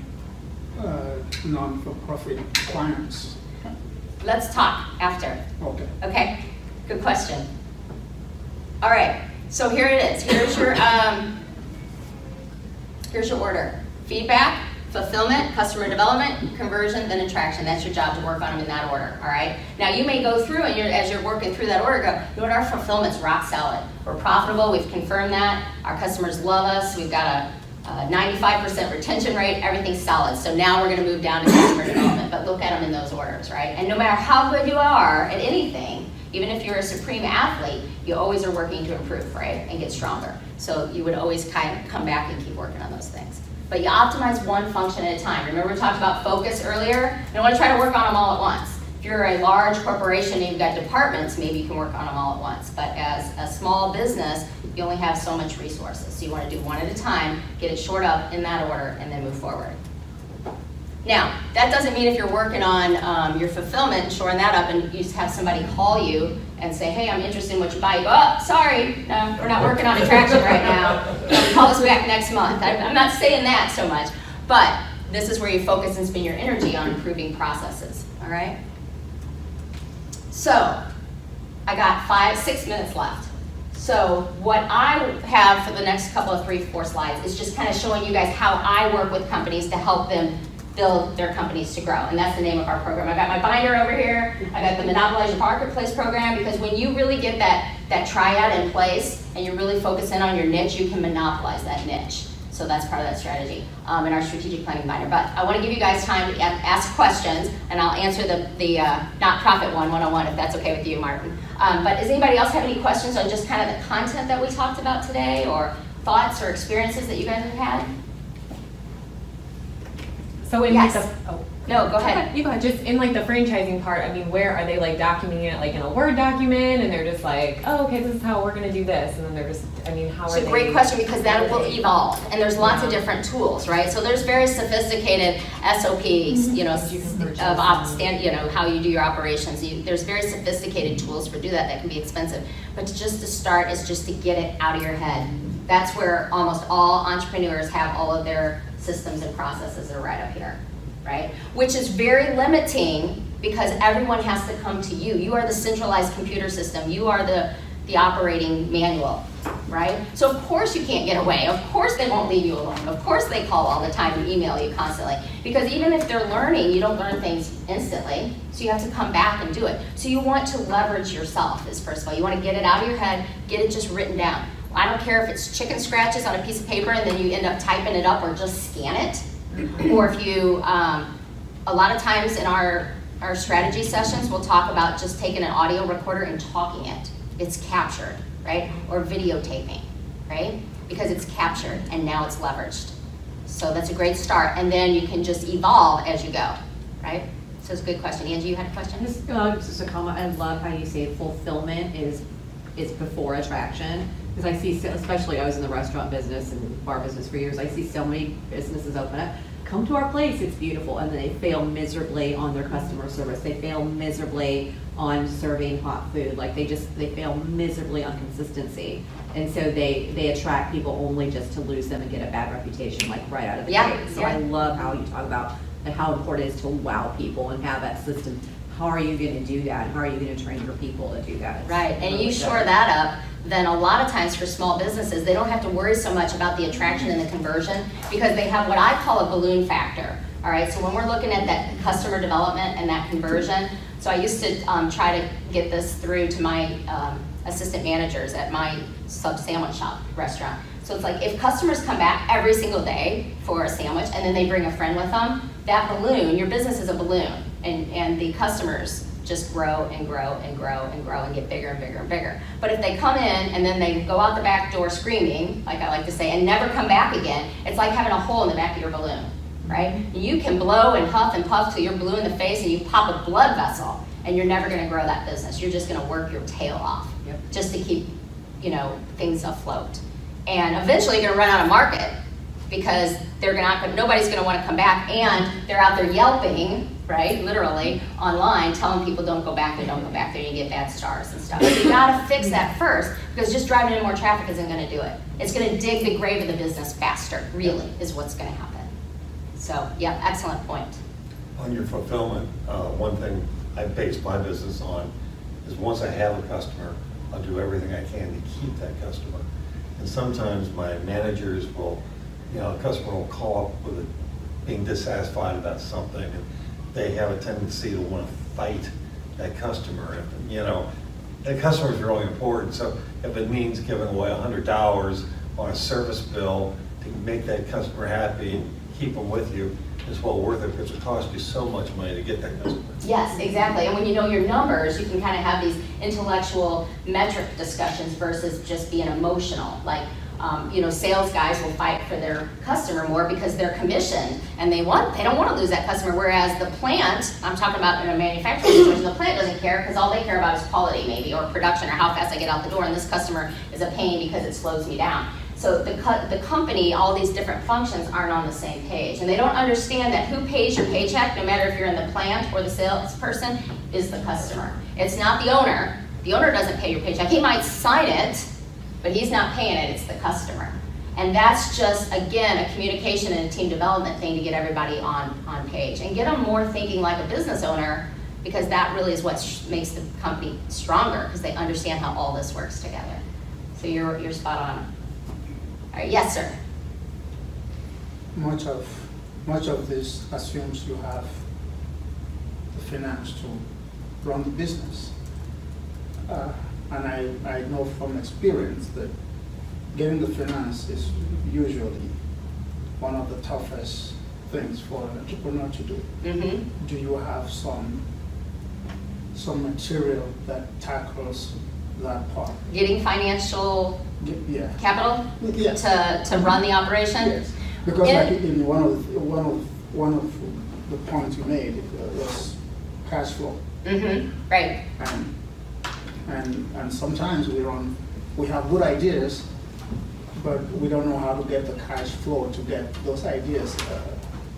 F: non-for-profit clients?
B: Let's talk after.
F: Okay.
B: Okay, good question. All right, so here it is. Here's your order. Feedback, fulfillment, customer development, conversion, then attraction. That's your job, to work on them in that order, all right? Now you may go through, and as you're working through that order, go, you know what, our fulfillment's rock solid. We're profitable, we've confirmed that. Our customers love us, we've got a 95% retention rate, everything's solid. So now we're gonna move down to customer development, but look at them in those orders, right? And no matter how good you are at anything, even if you're a supreme athlete, you always are working to improve, right? And get stronger. So you would always kind of come back and keep working on those things. But you optimize one function at a time. Remember we talked about focus earlier? You don't want to try to work on them all at once. If you're a large corporation and you've got departments, maybe you can work on them all at once. But as a small business, you only have so much resources. So you want to do one at a time, get it shored up in that order, and then move forward. Now, that doesn't mean if you're working on your fulfillment and shoring that up, and you just have somebody call you and say, hey, I'm interested in what you buy. You go, oh, sorry, no, we're not working on attraction right now. Call us back next month. I'm not saying that so much, but this is where you focus and spend your energy on improving processes, all right? So, I got 6 minutes left. So what I have for the next couple of 3-4 slides is just kind of showing you guys how I work with companies to help them build their companies to grow. And that's the name of our program. I got my binder over here. I got the Monopolize Your Marketplace program, because when you really get that triad in place and you really focus in on your niche, you can monopolize that niche. So that's part of that strategy in our strategic planning binder. But I want to give you guys time to ask questions, and I'll answer the not profit one-on-one if that's okay with you, Martin. But does anybody else have any questions on just kind of the content that we talked about today, or thoughts or experiences that you guys have had?
A: So in
B: Yes.
A: like the,
B: No, go ahead.
A: You go ahead. Just in like the franchising part, I mean, where are they like documenting it like in a Word document, and they're just like, oh, okay, this is how we're gonna do this, and then they're just, I mean, how are they?
B: It's a great question, because that will evolve, and there's lots of different tools, right? So there's very sophisticated SOPs, you know, how you do your operations. There's very sophisticated tools for do that can be expensive, but just to start is just to get it out of your head. That's where almost all entrepreneurs have all of their systems and processes are right up here, right? Which is very limiting, because everyone has to come to you. You are the centralized computer system. You are the operating manual, right? So of course you can't get away. Of course they won't leave you alone. Of course they call all the time and email you constantly. Because even if they're learning, you don't learn things instantly. So you have to come back and do it. So you want to leverage yourself, is first of all. You want to get it out of your head, get it just written down. I don't care if it's chicken scratches on a piece of paper and then you end up typing it up, or just scan it. Or if you, a lot of times in our strategy sessions, we'll talk about just taking an audio recorder and talking it. It's captured, right? Or videotaping, right? Because it's captured and now it's leveraged. So that's a great start. And then you can just evolve as you go, right? So it's a good question. Angie, you had a question?
G: Just a comment. I love how you say fulfillment is before attraction. Because I see, especially I was in the restaurant business and bar business for years, I see so many businesses open up, come to our place, it's beautiful, and then they fail miserably on their customer service. They fail miserably on serving hot food. Like they fail miserably on consistency. And so they attract people only just to lose them and get a bad reputation, like right out of the gate. So I love how you talk about how important it is to wow people and have that system. How are you going to do that? How are you going to train your people to do that?
B: Right, and you shore that up, then a lot of times for small businesses, they don't have to worry so much about the attraction and the conversion, because they have what I call a balloon factor. All right, so when we're looking at that customer development and that conversion, so I used to try to get this through to my assistant managers at my sub sandwich shop restaurant. So it's like, if customers come back every single day for a sandwich and then they bring a friend with them, that balloon, your business is a balloon, and the customers just grow and grow and grow and grow and get bigger and bigger and bigger. But if they come in and then they go out the back door screaming, like I like to say, and never come back again, it's like having a hole in the back of your balloon, right? You can blow and huff and puff till you're blue in the face and you pop a blood vessel, and you're never gonna grow that business. You're just gonna work your tail off just to keep, things afloat. And eventually you're gonna run out of market, because nobody's gonna wanna come back, and they're out there yelping, right, literally, online, telling people don't go back there, don't go back there, and you get bad stars and stuff. So you gotta fix that first, because just driving in more traffic isn't gonna do it. It's gonna dig the grave of the business faster, really, is what's gonna happen. So, yeah, excellent point.
D: On your fulfillment, one thing I base my business on is, once I have a customer, I'll do everything I can to keep that customer. And sometimes my managers will, a customer will call up with being dissatisfied about something, and they have a tendency to want to fight that customer. That customer is really important. So if it means giving away $100 on a service bill to make that customer happy and keep them with you, it's well worth it, because it costs you so much money to get that customer.
B: Yes, exactly. And when you know your numbers, you can kind of have these intellectual metric discussions versus just being emotional. Like, sales guys will fight for their customer more because they're commissioned, and they don't want to lose that customer. Whereas the plant, I'm talking about in a manufacturing situation, the plant doesn't care, because all they care about is quality, maybe, or production, or how fast I get out the door. And this customer is a pain because it slows me down. So the company, all these different functions aren't on the same page, and they don't understand that who pays your paycheck, no matter if you're in the plant or the salesperson, is the customer. It's not the owner. The owner doesn't pay your paycheck. He might sign it, but he's not paying it, it's the customer. And that's just, again, a communication and a team development thing to get everybody on page and get them more thinking like a business owner, because that really is what makes the company stronger, because they understand how all this works together. So you're spot on. All right, yes, sir.
F: Much of this assumes you have the finance to run the business. And I know from experience that getting the finance is usually one of the toughest things for an entrepreneur to do.
B: Mm-hmm.
F: Do you have some material that tackles that part?
B: Getting financial capital
F: Yes.
B: to run the operation?
F: Yes. Because like in one of the points you made was cash flow.
B: Mm-hmm. Right.
F: And sometimes we have good ideas, but we don't know how to get the cash flow to get those ideas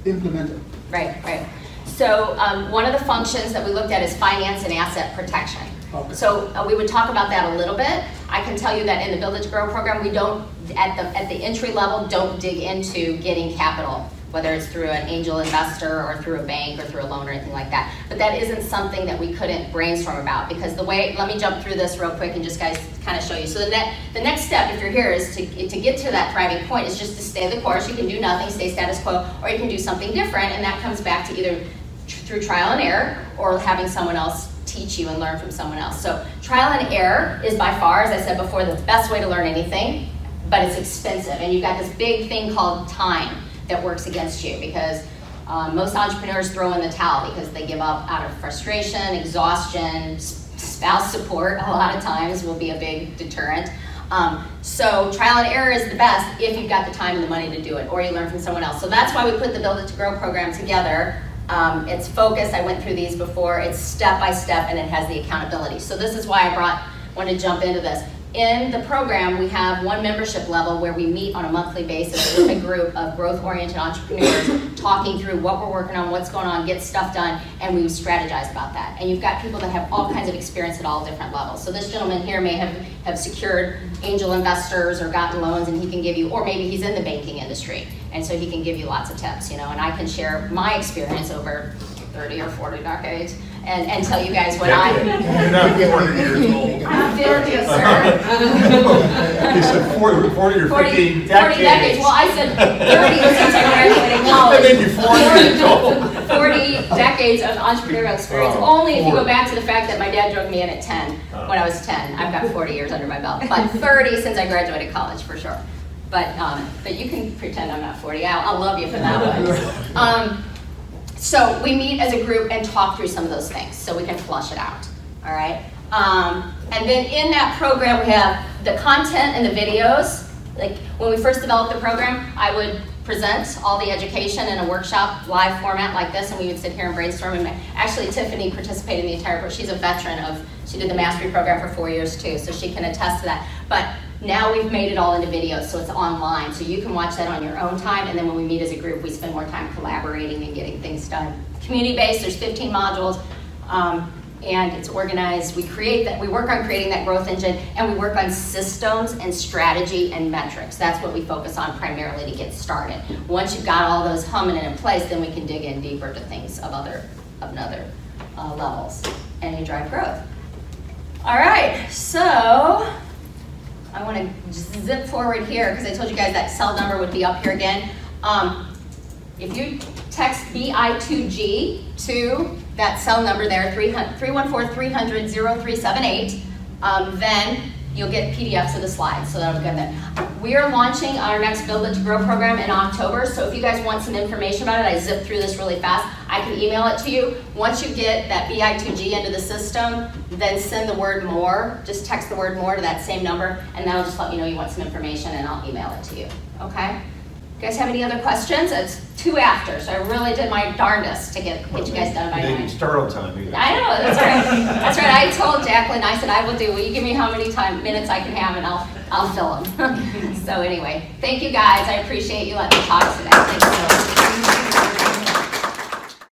F: implemented.
B: Right, right. So one of the functions that we looked at is finance and asset protection.
F: Okay.
B: So we would talk about that a little bit. I can tell you that in the Build It to Grow program, we don't, at the entry level, don't dig into getting capital, whether it's through an angel investor or through a bank or through a loan or anything like that. But that isn't something that we couldn't brainstorm about, because the way, let me jump through this real quick and just guys kind of show you. So the next step, if you're here, is to get to that thriving point is just to stay the course. You can do nothing, stay status quo, or you can do something different, and that comes back to either through trial and error or having someone else teach you and learn from someone else. So trial and error is by far, as I said before, the best way to learn anything, but it's expensive. And you've got this big thing called time that works against you, because most entrepreneurs throw in the towel because they give up out of frustration, exhaustion, spouse support a lot of times will be a big deterrent. So trial and error is the best if you've got the time and the money to do it, or you learn from someone else. So that's why we put the Build It to Grow program together. It's focused, I went through these before, it's step by step, and it has the accountability. So this is why I wanted to jump into this. In the program, we have one membership level where we meet on a monthly basis with a group of growth-oriented entrepreneurs talking through what we're working on, what's going on, get stuff done, and we strategize about that. And you've got people that have all kinds of experience at all different levels. So this gentleman here may have secured angel investors or gotten loans, and he can give you, or maybe he's in the banking industry, and so he can give you lots of tips, you know, and I can share my experience over 30 or 40 decades and tell you guys what
D: You're not 40 years old.
B: I'm 50, sir.
D: He said 40 or 50 decades.
B: 40 decades. Well, I said 30 since I graduated college.
D: I think you're 40 years old.
B: 40 decades of entrepreneurial experience. Only if you go back to the fact that my dad drug me in at 10 when I was 10. I've got 40 years under my belt. But 30 since I graduated college, for sure. But you can pretend I'm not 40. I'll love you for that one. So we meet as a group and talk through some of those things so we can flush it out, all right? And then in that program, we have the content and the videos. Like when we first developed the program, I would present all the education in a workshop live format like this, and we would sit here and brainstorm. And actually, Tiffany participated in the entire program. She's a veteran she did the mastery program for 4 years too, so she can attest to that. But now we've made it all into videos, so it's online. So you can watch that on your own time, and then when we meet as a group, we spend more time collaborating and getting things done. Community-based, there's 15 modules, and it's organized. We work on creating that growth engine, and we work on systems and strategy and metrics. That's what we focus on primarily to get started. Once you've got all those humming and in place, then we can dig in deeper to things of other levels, and you drive growth. All right, so I want to zip forward here because I told you guys that cell number would be up here again. If you text BI2G to that cell number there, 314-300-0378, then you'll get PDFs of the slides, so that'll be good then. We are launching our next Build It to Grow program in October, so if you guys want some information about it, I zipped through this really fast, I can email it to you. Once you get that BI2G into the system, then send the word more, just text the word more to that same number, and that'll just let me know you want some information, and I'll email it to you, okay? You guys have any other questions? It's 2 after, so I really did my darndest to get you guys done by 9.
D: They can start on time either.
B: I know, that's right. That's right. I told Jacqueline, I said, I will do. Will you give me how many minutes I can have, and I'll fill them. So anyway, thank you guys. I appreciate you letting me talk today. Thank you.